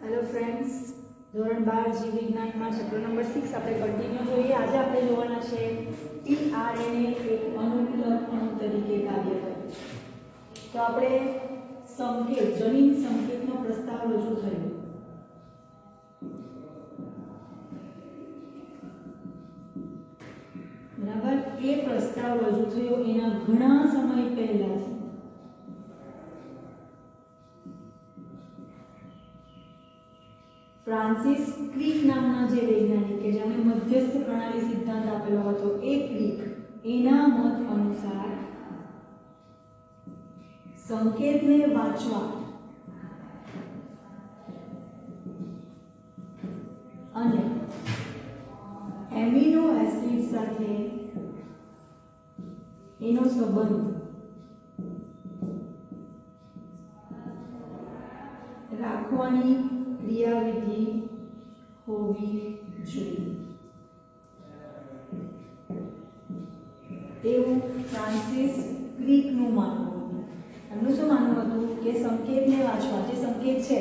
Hello friends, ધોરણ 12 જીવ વિજ્ઞાનમાં ચેપ્ટર નંબર 6 આપણે કન્ટિન્યુ જોઈએ। આજે આપણે જોવાના છે ટીઆરએનએ એક અનુકૂલક અણુ તરીકે કાર્ય કરે છે। તો આપણે સંકેત જનીન સંકેતનો પ્રસ્તાવ રજૂ થયો। બરાબર, એ પ્રસ્તાવ રજૂ થયો એના ઘણા સમય પહેલા છે। फ्रांसिस क्रिक नामना जे वैज्ञानिक के जेमणे मध्यस्थ प्रणाली सिद्धांत आपेलो हतो ए क्रिक एना मत अनुसार संकेतने वांचवा अने एमिनो एसिड साथे एनो संबंध राखवानी क्रियाविधि होवी જોઈએ તેવું ફ્રાન્સિસ ક્રિકનું માનવું હતું। એમનું શું માનવું હતું કે સંકેતને વાંચવા, જે સંકેત છે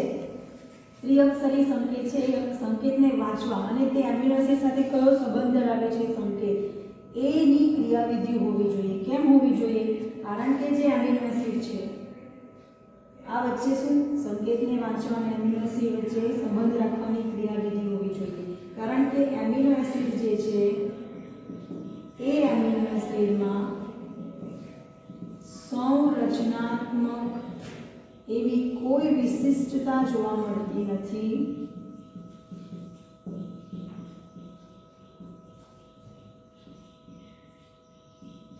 ત્રિઅક્ષરી સંકેત છે એ સંકેતને વાંચવા અને તે એમિનો એસિડ સાથે કયો સંબંધ ધરાવે છે સંકેત એની ક્રિયાવિધિ હોવી જોઈએ। કેમ હોવી જોઈએ? કારણ કે જે એમિનો એસિડ છે આ વચ્ચે શું સંકેતને વાંચવા અને એમિનો એસિડ વચ્ચે સંબંધ રાખવાની ક્રિયાવિધિ હોવી જોઈએ। કારણ કે એમિનો એસિડ જે છે એ એમિનો એસિડમાં સંરચનાત્મક એવી કોઈ વિશિષ્ટતા જોવા મળતી નથી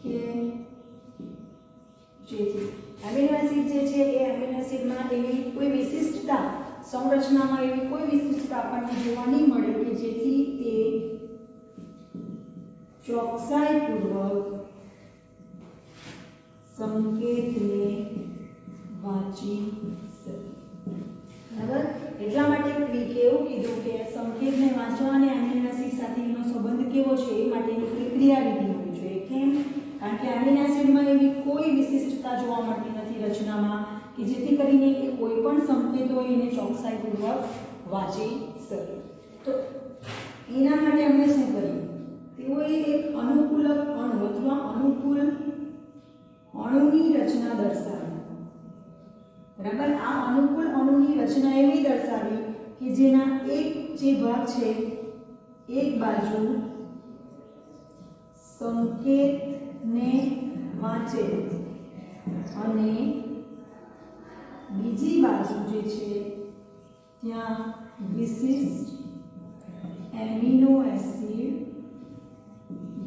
કે જેથી एमिनो एसिड जे छे ए एमिनो एसिड में एवी कोई विशिष्टता संरचना में एवी कोई विशिष्टता आपने जोवा नहीं मळे के जेथी ते चौकसाई पूर्वक संकेत ने वांची सके। बराबर, એટલા માટે ક્રિકે એવું કીધું કે સંકેતને વાંચવા અને એમિનો એસિડ સાથેનો સંબંધ કેવો છે એ માટેની ક્રિયાવિધિ હોવી જોઈએ। કેમ? કારણ કે એમિનો એસિડમાં એવી કોઈ વિશિષ્ટતા જોવા મળતી નથી રચનામાં કે જેથી કરીને એ કોઈ પણ સંકેત હોય એને ચોકસાઈપૂર્વક વાંચી શકે। તો એના માટે આપણે શું કર્યું? તેઓએ એક અનુકૂલક અણુ અથવા અનુકૂળ અણુની રચના દર્શાવી। બરાબર, આ અનુકૂળ અણુની રચના એવી દર્શાવી કે જેના એક જે ભાગ છે એક બાજુ સંકેતને વાંચે અને બીજી બાજુ જે છે ત્યાં વિશિષ્ટ એમિનો એસિડ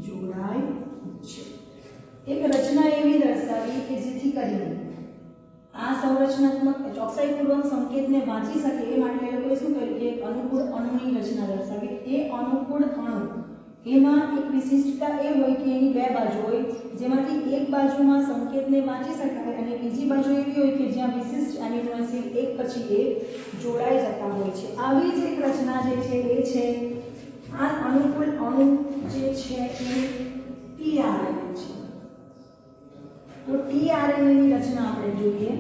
જોડાય છે। એક રચના એવી દર્શાવી કે જેથી કરીને આ સંરચનાત્મક ચોકસાઈપૂર્વક સંકેતને વાંચી શકે એ માટે એ લોકોએ શું કર્યું કે એક અનુકૂળ અણુની રચના દર્શાવી। એ અનુકૂળ અણુ એમાં એક વિશિષ્ટતા એ હોય કે એની બે બાજુ હોય જેમાંથી એક બાજુમાં સંકેતને વાંચી શકાય અને બીજી બાજુ એવી હોય કે જ્યાં વિશિષ્ટ એમિનો એસિડ એક પછી એક જોડાઈ જતા હોય છે। આવી જ એક રચના જે છે એ છે આ અનુકૂળ અણુ જે છે એ ટીઆરએનએ છે। तो टीआरएनए ની રચના આપણે જોઈએ।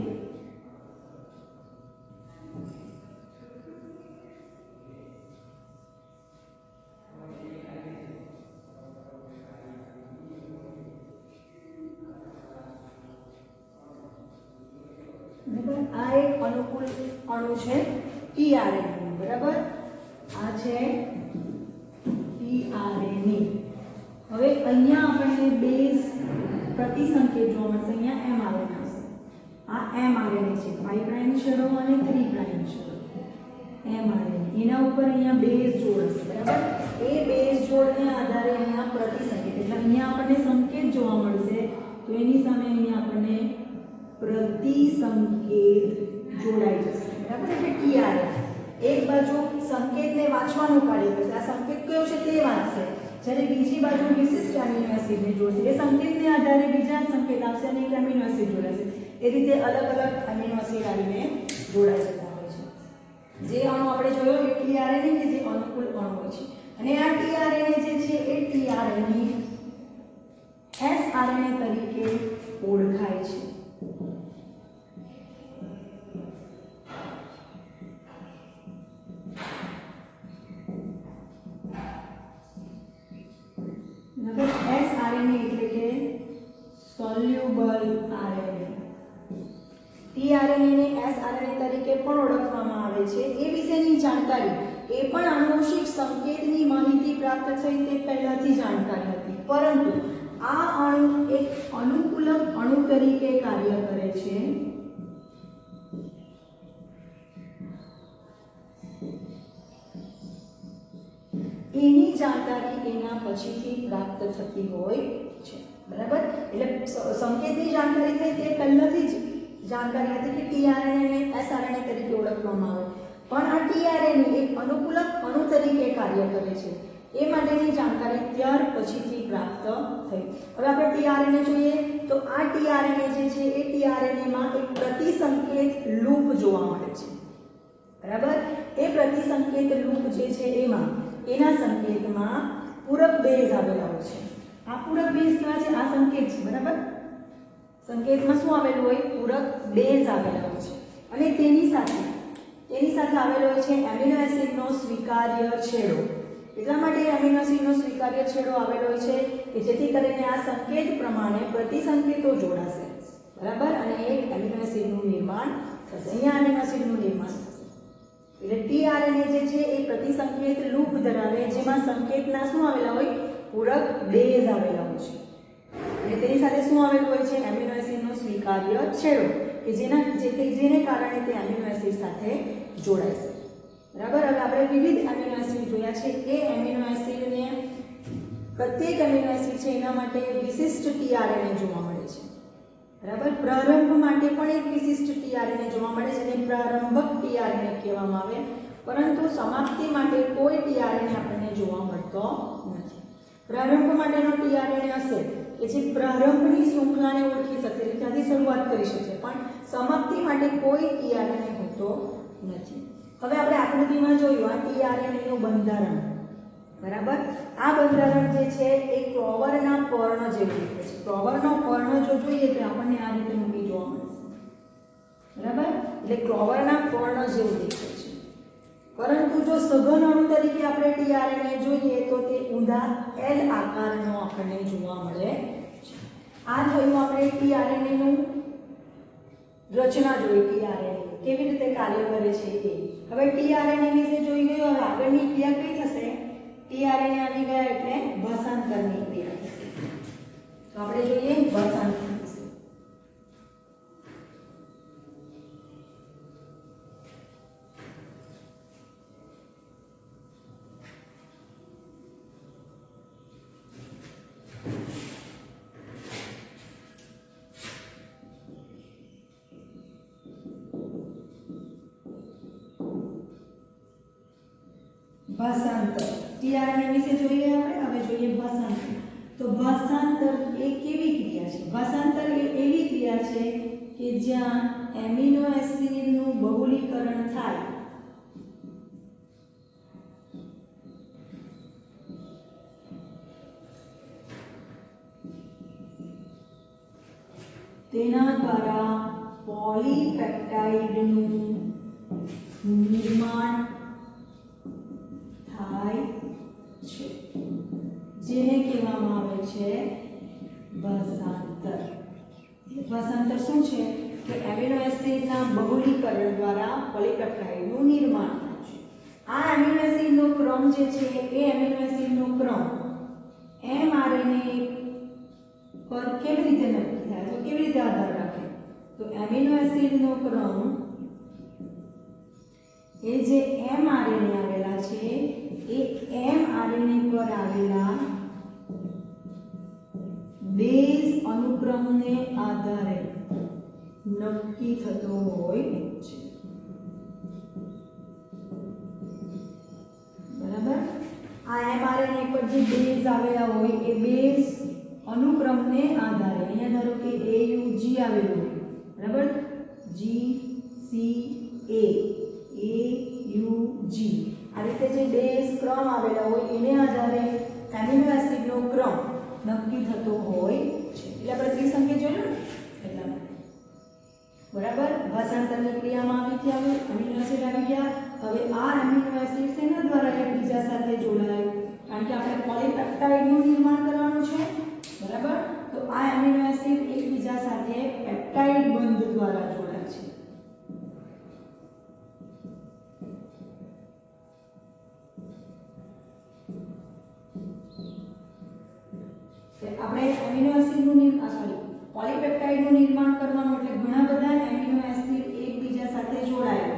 આ એક અનુકૂળ અણુ છે ટીઆરએનએ। બરાબર, આ છે ટીઆરએનએ। હવે અહીંયા આપણને બેઝ प्रतिसंकेत जो મળશે। અહીંયા mRNA હશે। આ mRNA છે 5 પ્રાઇમ શેડો અને 3 પ્રાઇમ શેડો mRNA એના ઉપર અહીંયા બેઝ જોડ હશે। બરાબર, એ બેઝ જોડને આધારે અહીંયા प्रतिसंकेत એટલે અહીંયા આપણને સંકેત જોવા મળશે તો એની સામે અહીંયા આપણને प्रतिसंकेत જોડાઈ જશે। બરાબર, એટલે ટીઆરએનએ એક બાજુ સંકેતને વાંચવાનું કાર્ય કરશે। આ સંકેત કયો છે તે વાંચશે જ્યારે બીજી બાજુ વિશિષ્ટ એમિનો એસિડને જોડશે। એ સંકેતને આધારે બીજા સંકેત આપશે અને એક એમિનો એસિડ જોડાશે। એ રીતે અલગ અલગ એમિનો એસિડ આવીને જોડાઈ જતા હોય છે। જે અણુ આપણે જોયો એ ટીઆરએનએ કે જે અનુકૂળ અણુ હોય છે અને આ ટીઆરએનએ જે છે એ ટીઆરએનએ એસઆરએનએ તરીકે ઓળખાય છે। ટીઆરએનએ ને એસઆરએનએ તરીકે પણ ઓળખવામાં આવે છે એ વિશેની જાણકારી એ પણ આનુવંશિક સંકેતની માહિતી પ્રાપ્ત થઈ તે પહેલાથી જાણકારી હતી, પરંતુ આ અણુ એક અનુકૂલક અણુ તરીકે કાર્ય કરે છે એની જાણકારી એના પછીથી પ્રાપ્ત થતી હોય છે, બરાબર। એટલે સંકેતની જાણકારી થઈ તે પહેલાથી જ જાણકારી હતી કે ટીઆરએનએ ને એસઆરએનએ તરીકે ઓળખવામાં આવે, પણ આ ટીઆરએનએ એક અનુકૂલક અણુ તરીકે કાર્ય કરે છે એ માટેની જાણકારી ત્યાર પછીથી પ્રાપ્ત થઈ। હવે આપણે ટીઆરએનએ જોઈએ તો આ ટીઆરએનએ જે છે એ ટીઆરએનએ માં એક પ્રતિસંકેત લૂપ જોવા મળે છે, બરાબર। એ પ્રતિસંકેત લૂપ જે છે એમાં એના સંકેતમાં પૂરક બેઝ આવેલા હોય છે। આ પૂરક બેઝ કેવા છે? આ સંકેત છે, બરાબર। સંકેતમાં શું આવેલું હોય? પૂરક બેઝ આવેલા હોય છે અને તેની સાથે આવેલો હોય છે એમિનો એસિડનો સ્વીકાર્ય છેડો। એટલા માટે એમિનો એસિડનો સ્વીકાર્ય છેડો આવેલો હોય છે કે જેથી કરીને આ સંકેત પ્રમાણે પ્રતિસંકેતો જોડાશે, બરાબર, અને એક એમિનો એસિડનું નિર્માણ થશે। અહીંયા એમિનો એસિડનું નિર્માણ થશે એટલે ટીઆરએનએ જે છે એ પ્રતિસંકેત લૂપ ધરાવે જેમાં સંકેતના શું આવેલા હોય? પૂરક બેઝ આવેલા હોય છે અને તેની સાથે શું આવેલું હોય છે? એમિનો એસિડનો સ્વીકાર્ય છેડો કે જેને કારણે તે એમિનો એસિડ સાથે જોડાય છે, બરાબર। હવે આપણે વિવિધ એમિનો એસિડ જોયા છે એ એમિનો એસિડને પ્રત્યેક એમિનો એસિડ છે એના માટે વિશિષ્ટ ટીઆરએનએ જોવા મળે છે, બરાબર। પ્રારંભ માટે પણ એક વિશિષ્ટ ટીઆરએનએ જોવા મળે છે જેને પ્રારંભક ટીઆરએનએ કહેવામાં આવે, પરંતુ સમાપ્તિ માટે કોઈ ટીઆરએનએ આપણને જોવા મળતો નથી। પ્રારંભ માટેનો ટીઆરએનએ હશે કે જે પ્રારંભની શૃંખલાને ઓળખી શકે એટલે ત્યાંથી શરૂઆત કરી શકે, પણ સમાપ્તિ માટે કોઈ ટીઆરએનએ હોતો નથી। હવે આપણે આકૃતિમાં જોયું આ ટીઆરએનએનું બંધારણ, બરાબર। આ બંધારણ જે છે એ ક્લોવરના પર્ણ જેવું દેખાય છે। ક્લોવરનો પર્ણ જો જોઈએ તો આપણને આ રીતે મૂકી જોવા મળશે, બરાબર। એટલે ક્લોવરના પર્ણ જેવું દેખાય છે, પરંતુ જો સઘન અણુ તરીકે આપણે ટીઆરએનએ જોઈએ તો તે ઊંધા એલ આકારનો આપણને જોવા મળે છે। આ જોયું આપણે ટીઆરએનએનું રચના જોઈ, ટીઆરએનએ કેવી રીતે કાર્ય કરે છે એ। હવે ટીઆરએનએ વિશે જોઈ ગયો, હવે આગળની ક્રિયા કઈ થશે? ટીઆરએનએ આવી ગયા એટલે ભાષાંતરની ક્રિયા થશે। તો આપણે જોઈએ ભાષાંતર વિશે। ભાષાંતર ટીઆરએનએ વિશે જોઈએ આપણે, હવે જોઈએ ભાષાંતર। તો ભાષાંતર એ કેવી ક્રિયા છે? ભાષાંતર એ એવી ક્રિયા છે કે જ્યાં એમિનો એસિડનું બહુલીકરણ થાય તેના દ્વારા પોલીપેપ્ટાઇડનું નિર્માણ થાય છે જેને કહેવામાં આવે છે ભાષાંતર। ભાષાંતર શું છે કે એમિનો એસિડના બહુલીકરણ દ્વારા પોલીપેપ્ટાઇડનું નિર્માણ થાય છે। આ એમિનો એસિડનો ક્રમ જે છે એ એમિનો એસિડનો ક્રમ એમઆરએનએ પર કેવી રીતે નક્કી થાય, તો કેવી રીતે આધાર રાખે? તો એમિનો એસિડનો ક્રમ એ જે એમઆરએનએ આવેલા છે એ એમઆરએનએ પર આવેલા બેઝ અનુક્રમને આધારે નક્કી થતો હોય છે, બરાબર। આ એમઆરએનએ પર જે બેઝ આવેલા હોય એ બેઝ અનુક્રમને આધારે, અહીંયા ધારો કે AUG આવેલું હોય, બરાબર, GCA AUG આ રીતે જે બેઝ ક્રમ આવેલા હોય એને આધારે એમિનો એસિડનો ક્રમ નક્કી થતો હોય છે। એટલે આપણે ત્રિસંકેત જોયું ને એટલા માટે, બરાબર। ભાષાંતરની ક્રિયામાં આવી એમિનો એસિડ આવી ગયા। હવે આ એમિનો એસિડ શેના દ્વારા એકબીજા સાથે જોડાય? કારણ કે આપણે પોલીપેપ્ટાઇડનું નિર્માણ કરવાનું છે, બરાબર। તો આ એમિનો એસિડ એકબીજા સાથે પેપ્ટાઇડ બંધ દ્વારા જોડાય છે, આપણે એમિનો એસિડનું પોલીપેપ્ટાઇડનું નિર્માણ કરવાનું એટલે ઘણા બધા એમિનો એસિડ એકબીજા સાથે જોડાય,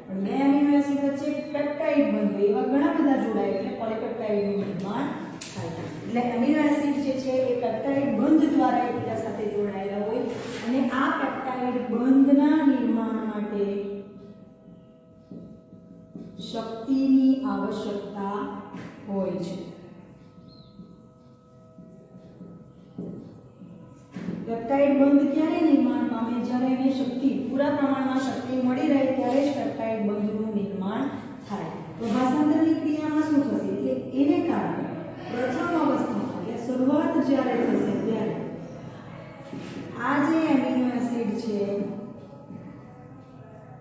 પણ બે એમિનો એસિડ વચ્ચે પેપ્ટાઇડ બંધ એવા ઘણા બધા જોડાય એટલે પોલીપેપ્ટાઇડનું નિર્માણ થાય. એટલે એમિનો એસિડ જે છે એ પેપ્ટાઇડ બંધ દ્વારા એકબીજા સાથે જોડાયેલા હોય અને આ પેપ્ટાઇડ બંધના નિર્માણ માટે શક્તિની આવશ્યકતા હોય છે. પેપ્ટાઇડ બંધ ક્યારે નિર્માણ પામે? જ્યારે એને શક્તિ પૂરા પ્રમાણમાં શક્તિ મળી રહે ત્યારે જ પેપ્ટાઇડ બંધનું નિર્માણ થાય. તો ભાષાંતરની ક્રિયામાં શું થશે? એટલે એને કારણે પ્રથમ અવસ્થામાં એટલે શરૂઆત જ્યારે થશે ત્યારે આ જે એમિનો એસિડ છે,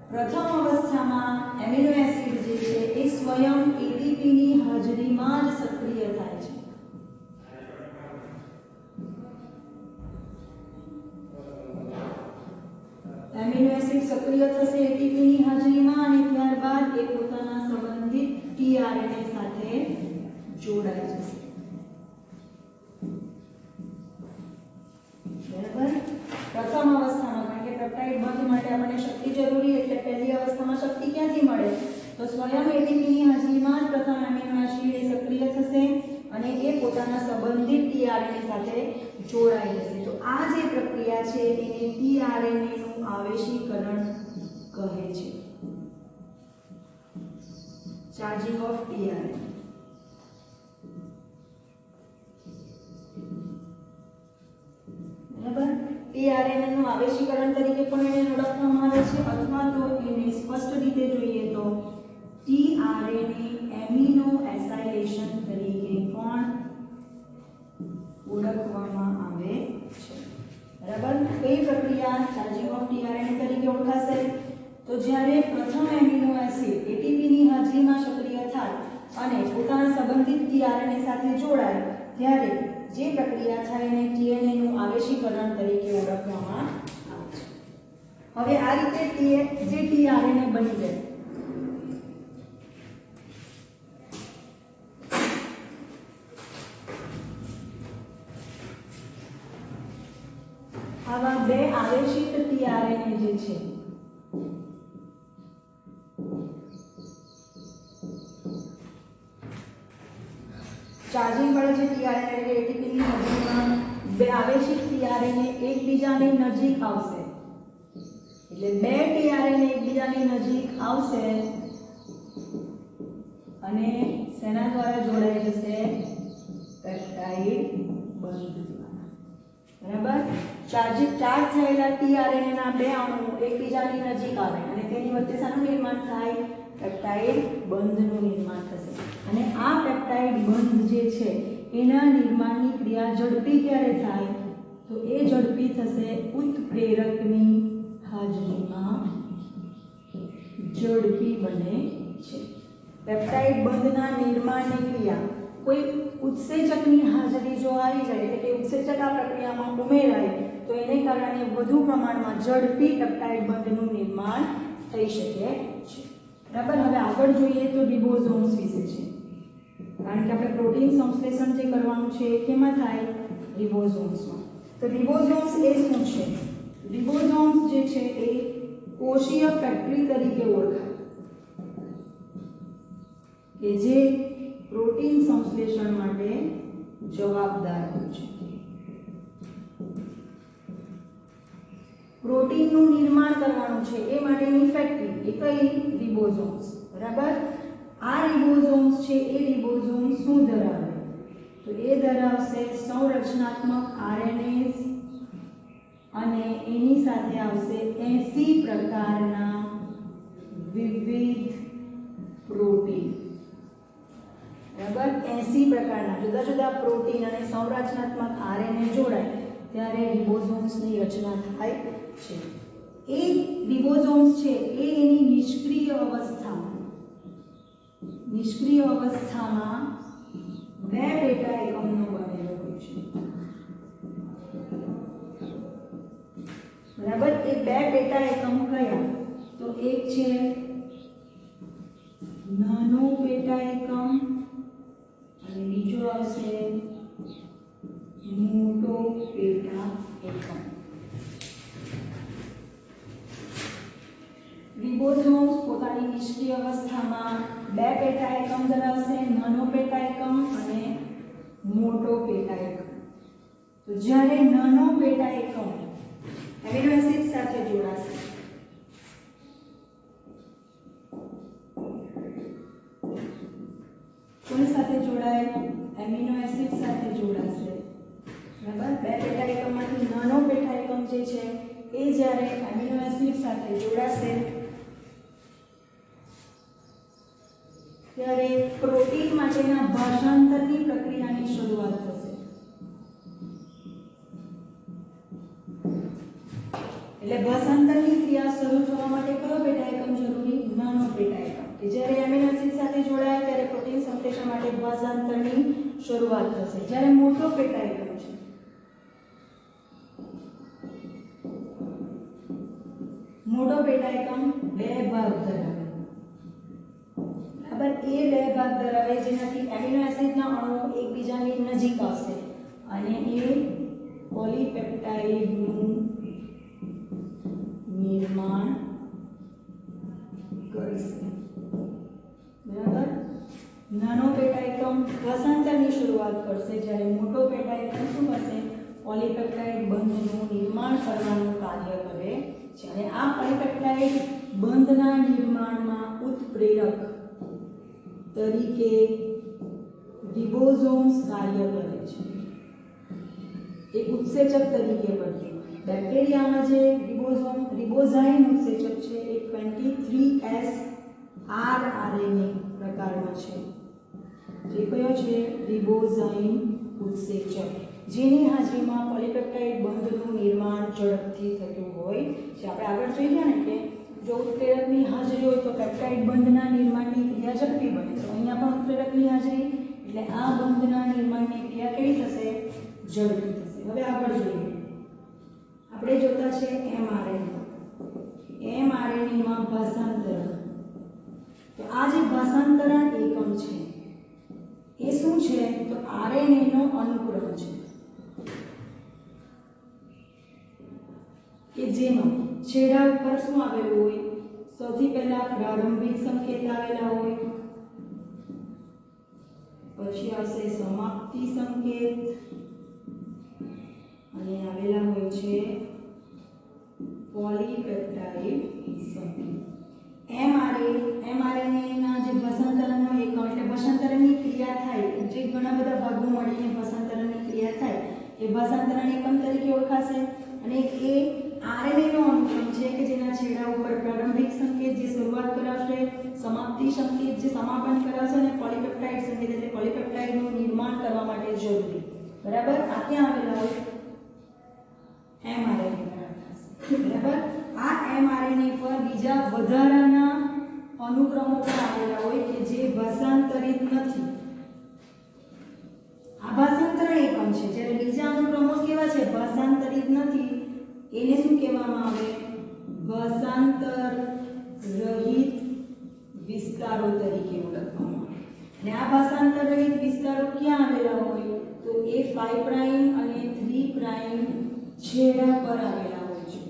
પ્રથમ અવસ્થામાં એમિનો એસિડ જે છે એ સ્વયં એટીપીની હાજરીમાં જ સક્રિય થાય છે. એમિનો એસિડ સક્રિય થશે એટીપીની હાજરીમાં અને ત્યારબાદ એ પોતાના સંબંધિત ટીઆરએનએ સાથે જોડાઈ જશે. બરાબર? પ્રથમ અવસ્થામાં કારણ કે પેપ્ટાઇડ બંધ માટે આપણને શક્તિ જરૂરી એટલે પહેલી અવસ્થામાં શક્તિ ક્યાંથી મળે? તો સ્વયં એટીપીની હાજરીમાં જ પ્રથમ એમિનો એસિડ એ સક્રિય થશે અને એ પોતાના સંબંધિત ટીઆરએનએ સાથે જોડાઈ જશે. તો આ જે પ્રક્રિયા છે એને ટીઆરએનએ નું આવેશીકરણ કહે છે. Charging of tRNA. બરાબર? ટીઆરએનએ નું આવેશીકરણ તરીકે પણ એને ઓળખવામાં આવે છે અથવા તો એને સ્પષ્ટ રીતે જોઈએ તો ટીઆરએનએ એમિનો એસાઇલેશન તરીકે પણ ઓળખવામાં આવે છે. બરાબર? કઈ પ્રક્રિયા ચાર્જિંગ ઓફ ટીઆરએનએ તરીકે ઓળખાશે? તો જ્યારે પ્રથમ એમિનો એસિડ એટીપીની હાજરીમાં સક્રિય થાય અને પોતાના સંબંધિત ટીઆરએનએ સાથે જોડાય ત્યારે જે પ્રક્રિયા થાય એને ટીએનએ નું આવેશીકરણ તરીકે ઓળખવામાં આવે છે. હવે આ રીતે જે ટીઆરએનએ બની જાય આવા બે આવેશિત ટીઆરએનએ જે છે ચાર્જિંગ વાળા જે ટીઆરએનએ એટલે એટીપીની હાજરીમાં બે આવેશિત ટીઆરએનએ એકબીજાની નજીક આવશે. એટલે બે ટીઆરએનએ એકબીજાની નજીક આવશે અને સેના દ્વારા જોડાઈ જશે? પેપ્ટાઇડ બંધ દ્વારા. બરાબર? ચાર્જ થયેલા ટીઆરએનએ ના બે અણુ એકબીજાની નજીક આવે અને તેની વચ્ચે શાનું નિર્માણ થાય? પેપ્ટાઇડ બંધનું નિર્માણ થશે. અને આ પેપ્ટાઇડ બંધ જે છે એના નિર્માણની ક્રિયા ઝડપી ક્યારે થાય? તો એ ઝડપી થશે ઉત્પ્રેરકની હાજરીમાં ઝડપી બને છે. પેપ્ટાઇડ બંધના નિર્માણની ક્રિયા કોઈ ઉત્સેચકની હાજરી જો આવી જાય એટલે કે ઉત્સેચક આ પ્રક્રિયામાં ઉમેરાય તો એને કારણે વધુ પ્રમાણમાં ઝડપી પેપ્ટાઇડ બંધનું નિર્માણ થઈ શકે છે. બરાબર? હવે આગળ જોઈએ તો રિબોઝોમ્સ વિશે છે. કારણ કે આપણે પ્રોટીન સંશ્લેષણ જે કરવાનું છે એ કેમાં થાય? રિબોઝોમ્સમાં. તો રિબોઝોમ્સ એ શું છે? રિબોઝોમ્સ જે છે એ કોષીય ફેક્ટરી તરીકે ઓળખાય કે જે પ્રોટીન સંશ્લેષણ માટે જવાબદાર હોય છે. પ્રોટીનનું નિર્માણ કરવાનું છે એ માટેની ફેક્ટરી એ કઈ? રિબોઝોમ્સ. બરાબર? આ રિબોઝોમ્સ છે એ રિબોઝોમ્સ શું ધરાવે? તો એ ધરાવશે સંરચનાત્મક આરએનએસ અને એની સાથે આવશે 80 પ્રકારના વિવિધ પ્રોટીન. બરાબર? 80 પ્રકારના જુદા જુદા પ્રોટીન અને સંરચનાત્મક આરએનએ જોડાય ત્યારે રિબોઝોમ્સની રચના થાય છે. એ રિબોઝોમ્સ છે એ એની નિષ્ક્રિય અવસ્થામાં બે પેટા એકમનો બનેલો હોય છે. બરાબર? એ બે પેટા એકમ કયા? તો એક છે નાનો પેટા એકમ અને બીજો આવશે મોટો નિષ્ક્રિય અવસ્થામાં બે પેટા એકમ ધરાવશે, નાનો પેટા એકમ અને મોટો પેટા એકમ. તો જ્યારે નાનો પેટા એકમ એમિનો એસિડ સાથે જોડાશે, કોની સાથે જોડાય? એમિનો એસિડ સાથે જોડાશે. બરાબર, બે પેટા એકમમાંથી નાનો પેટા એકમ જે છે એ જ્યારે એમિનો એસિડ સાથે જોડાશે ત્યારે પ્રોટીન માટેના ભાષાંતરની પ્રક્રિયાની શરૂઆત થશે. એટલે ભાષાંતરની ક્રિયા શરૂ થવા માટે કયો પેટા એકમ જરૂરી? નાનો પેટા એકમ. કે જ્યારે એમિનો એસિડ સાથે જોડાય ત્યારે પ્રોટીન સંશ્લેષણ માટે ભાષાંતરની શરૂઆત થશે. જ્યારે મોટો પેટા એકમ છે, મોટો પેટા એકમ બે ભાગ ધરાવે. બરાબર, એ બે ભાગ ધરાવે જેનાથી એમિનો એસિડના અણુઓ એકબીજાની નજીક આવશે અને એ પોલીપેપ્ટાઇડનું નિર્માણ કરશે. બરાબર, નાનો પેટા એકમ ભાષાંતરની શરૂઆત કરશે જ્યારે મોટો પેટા એકમ શું કરશે? પોલીપેપ્ટાઇડ બંધનું નિર્માણ કરવાનું કાર્ય કરે છે. અને આ પોલીપેપ્ટાઇડ બંધના નિર્માણમાં ઉત્પ્રેરક તરીકે રિબોઝોમ્સ કાર્ય કરે છે. એક ઉત્સેચક તરીકે વર્તે. બેક્ટેરિયામાં જે રિબોઝાઇમ ઉત્સેચક છે એ 23S RRNA પ્રકારનો છે. જે કયો છે? રિબોઝાઇમ ઉત્સેચક, જેની હાજરીમાં પોલીપેપ્ટાઇડ બંધનું નિર્માણ ઝડપથી થતું હોય છે. આપણે આગળ જોઈ ગયા ને કે જો ઉત્પ્રેરકની હાજરી હોય તો પેપ્ટાઇડ બંધના નિર્માણની ક્રિયા ઝડપી બને. તો અહીંયા પણ ઉત્પ્રેરકની હાજરી એટલે આ બંધના નિર્માણની ક્રિયા કેવી થશે? ઝડપી થશે. હવે આગળ જોઈએ, આપણે જોતા છે mRNA માં ભાષાંતરણ. તો આ જે ભાષાંતરણ એકમ છે એ શું છે? તો RNA નો અનુક્રમ છે કે જેમાં છેડા ઉપર શું આવેલું હોય? સૌથી પહેલા પ્રારંભિક સંકેત આવેલા હોય, પછી આવશે સમાપ્તિ સંકેત અને આવેલા હોય છે પોલીપેપ્ટાઇડ સંકેત. mRNA ના જે ભાષાંતરણનો એકમ એટલે ભાષાંતરણની ક્રિયા થાય, જે ઘણા બધા ભાગો મળીને ભાષાંતરણની ક્રિયા થાય એ ભાષાંતરણ એકમ તરીકે ઓળખાશે. અને એ RNA નો અનુક્રમ છે કે જેના છેડા ઉપર પ્રારંભિક સંકેત જે શરૂઆત કરાવશે, સમાપ્તિ સંકેત જે સમાપન કરાવશે અને પોલીપેપ્ટાઇડ સંકેત એટલે પોલીપેપ્ટાઇડનું નિર્માણ કરવા માટે જરૂરી. બરાબર, આ ક્યાં આવેલા હોય? mRNA બરાબર. આ mRNA પર બીજા વધારાના અનુક્રમો પણ આવેલા હોય કે જે ભાષાંતરિત નથી. આ ભાષાંતરણ એકમ છે, જ્યારે બીજા અનુક્રમો કેવા છે? ભાષાંતરિત નથી. એને શું કહેવામાં આવે? ભાષાંતર રહિત વિસ્તારો તરીકે ઓળખવામાં આવે. અને આ ભાષાંતર રહિત વિસ્તારો ક્યાં આવેલા હોય? તો એ 5 પ્રાઇમ અને 3 પ્રાઇમ છેડા પર આવેલા હોય છે.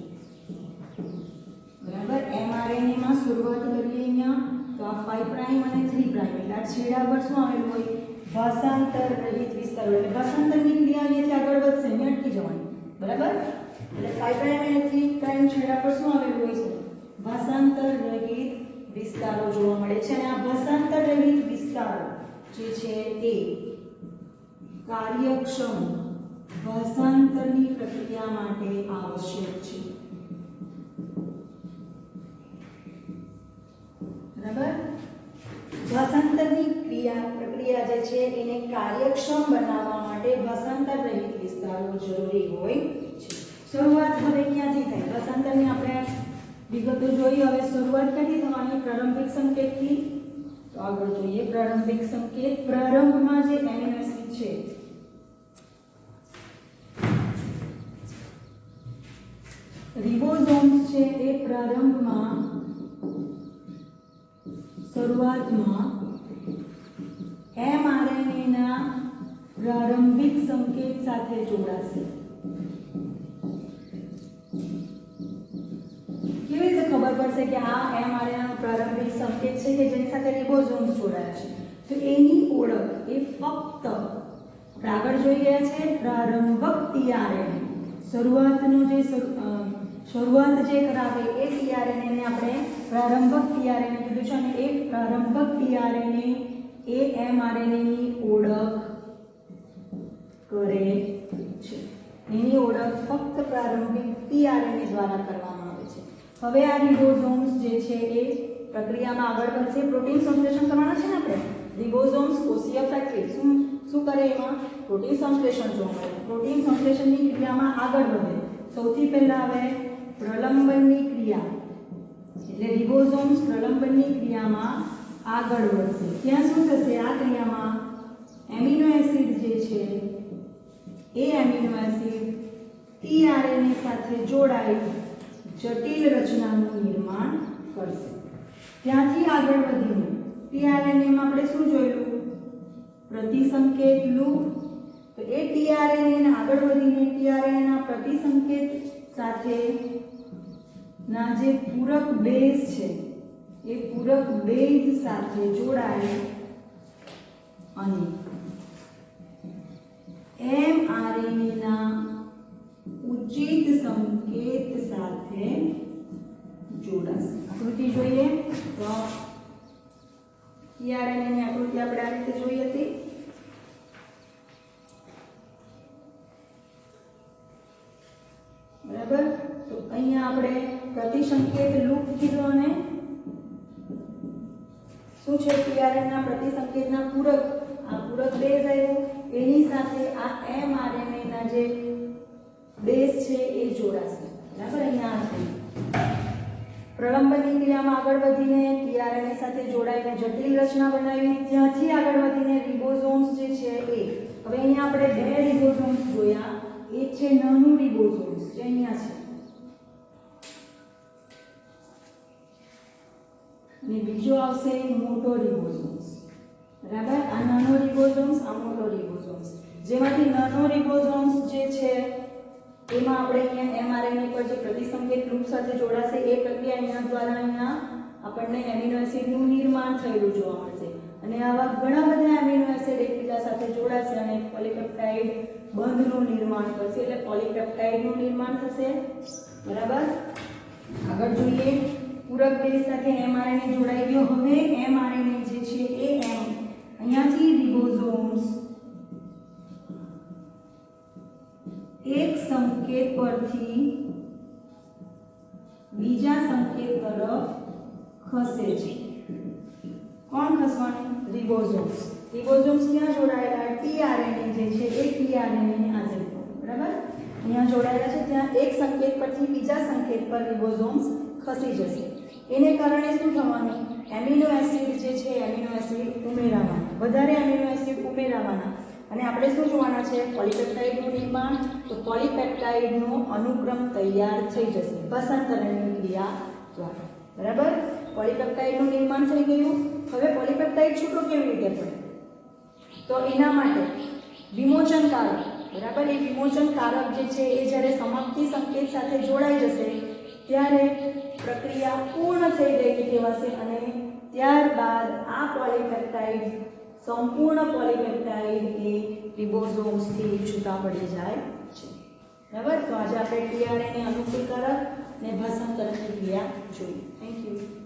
બરાબર, mRNA માં શરૂઆત કરીએ અહીંયા તો આ 5 પ્રાઇમ અને 3 પ્રાઇમ એટલે આ છેડા પર શું આવેલું હોય? ભાષાંતર રહિત વિસ્તારો. એટલે ભાષાંતરની ક્રિયા અહીંયાથી આગળ વધશે, અહીં અટકી જવાની. બરાબર, એટલે 5 પ્રાઇમ અને 3 પ્રાઇમ છેડા પર શું આવેલું હોય છે? ભાષાંતર રહિત વિસ્તારો જોવા મળે છે. અને આ ભાષાંતર રહિત વિસ્તારો જે છે એ કાર્યક્ષમ ભાષાંતરની પ્રક્રિયા માટે આવશ્યક છે. બરાબર, ભાષાંતરની પ્રક્રિયા જે છે એને કાર્યક્ષમ બનાવવા માટે ભાષાંતર રહિત વિસ્તારો જરૂરી હોય છે. શરૂઆત હવે ક્યાંથી થાય? ભાષાંતરની આપણે વિગતો જોઈ. હવે શરૂઆત ક્યાંથી થવાની? પ્રારંભિક સંકેતથી. તો આગળ જોઈએ પ્રારંભિક સંકેત. પ્રારંભમાં જે એમિનો એસિડ છે રિબોઝોમ્સ છે એ પ્રારંભમાં શરૂઆતમાં mRNA ના પ્રારંભિક સંકેત સાથે જોડાશે. કેવી રીતે ખબર પડશે કે આ mRNA નો પ્રારંભિક સંકેત સાથે રિબોઝોમ્સ જોડાયા છે તો એની ઓળખ એ ફક્ત આપણે આગળ જોઈ ગયા છે પ્રારંભક ટીઆરએનએ શરૂઆત જે કરાવે એ ટીઆરએનએ ને આપણે પ્રારંભક ટીઆરએનએ કીધું છે અને એ પ્રારંભક ટીઆરએનએ એ એમઆરએનએ ની ઓળખ કરે છે એની ઓળખ ફક્ત પ્રારંભિક ટીઆરએનએ દ્વારા કરવામાં આવે છે હવે આ રિબોઝોમ્સ જે છે એ પ્રક્રિયામાં આગળ વધશે પ્રોટીન સંશ્લેષણ કરવાના છે ને આપણે રિબોઝોમ્સ કોષીય ફેક્ટરી શું કરે એમાં પ્રોટીન સંશ્લેષણ જોવા મળે પ્રોટીન સંશ્લેષણની ક્રિયામાં આગળ વધે સૌથી પહેલા આવે પ્રલંબનની ક્રિયા એટલે રિબોઝોમ્સ પ્રલંબનની ક્રિયામાં આગળ વધશે ત્યાં શું થશે આ ક્રિયામાં એમિનો એસિડ જે છે એ એમિનો એસિડ ટીઆરએનએ સાથે જોડાઈ જટિલ રચનાનું નિર્માણ કરશે ત્યાંથી આગળ વધીને ટીઆરએનએ માં આપણે શું જોયું પ્રતિસંકેત લૂપ તો એ ટીઆરએનએ ને આગળ વધીને ટીઆરએનએ ના પ્રતિસંકેત સાથે ના જે પૂરક બેઝ છે એ પૂરક બેઝ સાથે જોડાય અને એમઆરએનએ ના ઉચિત સંકેત સાથે જોડાશે આકૃતિ જોઈએ તો ટીઆરએનએ ની આકૃતિ આપણે આ રીતે જોઈ હતી બરાબર તો અહીંયા આપણે પ્રતિસંકેત લૂપ કીધો અને શું છે ટીઆરએનએ ના પ્રતિસંકેતના પૂરક આ પૂરક બેઝ આવ્યો એની સાથે આ એમઆરએનએ ના જે બેઝ છે એ જોડાશે બરાબર અહીંયા હશે પ્રલંબનની ક્રિયામાં આગળ વધીને ટીઆરએનએ સાથે જોડાઈને જટિલ રચના બનાવી ત્યાંથી આગળ વધીને રિબોઝોમ્સ જે છે એ હવે અહીંયા આપણે બે રિબોઝોમ્સ જોયા એક છે નાનું રિબોઝોમ્સ જે અહીંયા છે અને બીજો આવશે મોટો રિબોઝોમ્સ બરાબર આ નાનો રિબોઝોમ્સ આ મોટો રિબોઝોમ્સ જેમાંથી નાનો રિબોઝોમ્સ જે છે એમાં આપણે અહીંયા એમઆરએનએ પર જે પ્રતિસંકેત લૂપ સાથે જોડાશે એ પ્રક્રિયા અહીંયા દ્વારા અહીંયા આપણને એમિનો એસિડનું નિર્માણ થયેલું જોવા મળશે અને આવા ઘણા બધા એમિનો એસિડ એકબીજા સાથે જોડાશે અને પોલીપેપ્ટાઇડ બંધનું નિર્માણ કરશે એટલે પોલીપેપ્ટાઇડનું નિર્માણ થશે બરાબર આગળ જોઈએ પૂરક બેઝ સાથે એમઆરએનએ જોડાઈ ગયો હવે એમઆરએનએ જે છે એ અહીંયાથી રિબોઝોમ્સ એક સંકેત પરથી બીજા સંકેત તરફ ખસે છે કોણ ખસવાનું રિબોઝોમ્સ ક્યાં જોડાયેલા ટીઆરએનએ જે છે એ ટીઆરએનએ ની હાજરી બરાબર અહીંયા જોડાયેલા છે ત્યાં એક સંકેત પરથી બીજા સંકેત પર રિબોઝોમ્સ ખસી જશે એને કારણે શું થવાનું એમિનો એસિડ જે છે એમિનો એસિડ ઉમેરાવાના વધારે એમિનો એસિડ ઉમેરાવાના અને આપણે શું જોવાના છે પોલીપેપ્ટાઇડનું નિર્માણ તો પોલીપેપ્ટાઇડનો અનુક્રમ તૈયાર થઈ જશે ભાષાંતરણની ક્રિયા દ્વારા બરાબર પોલીપેપ્ટાઇડનું નિર્માણ થઈ ગયું હવે પોલીપેપ્ટાઇડ છૂટો કેવી રીતે પડે તો એના માટે વિમોચનકારક બરાબર એ વિમોચનકારક જે છે એ જ્યારે સમાપ્તિ સંકેત સાથે જોડાઈ જશે ત્યારે પ્રક્રિયા પૂર્ણ થઈ ગઈ કહેવાશે અને ત્યારબાદ આ પોલીપેપ્ટાઇડ સંપૂર્ણ પોલીપેપ્ટાઇડ એ રિબોઝોમ્સથી છૂટા પડી જાય છે બરાબર તો આજે આપણે ટીઆરએનએ અનુકૂલકારક અને ભાષાંતરણની ક્રિયા જોઈ થેન્ક યુ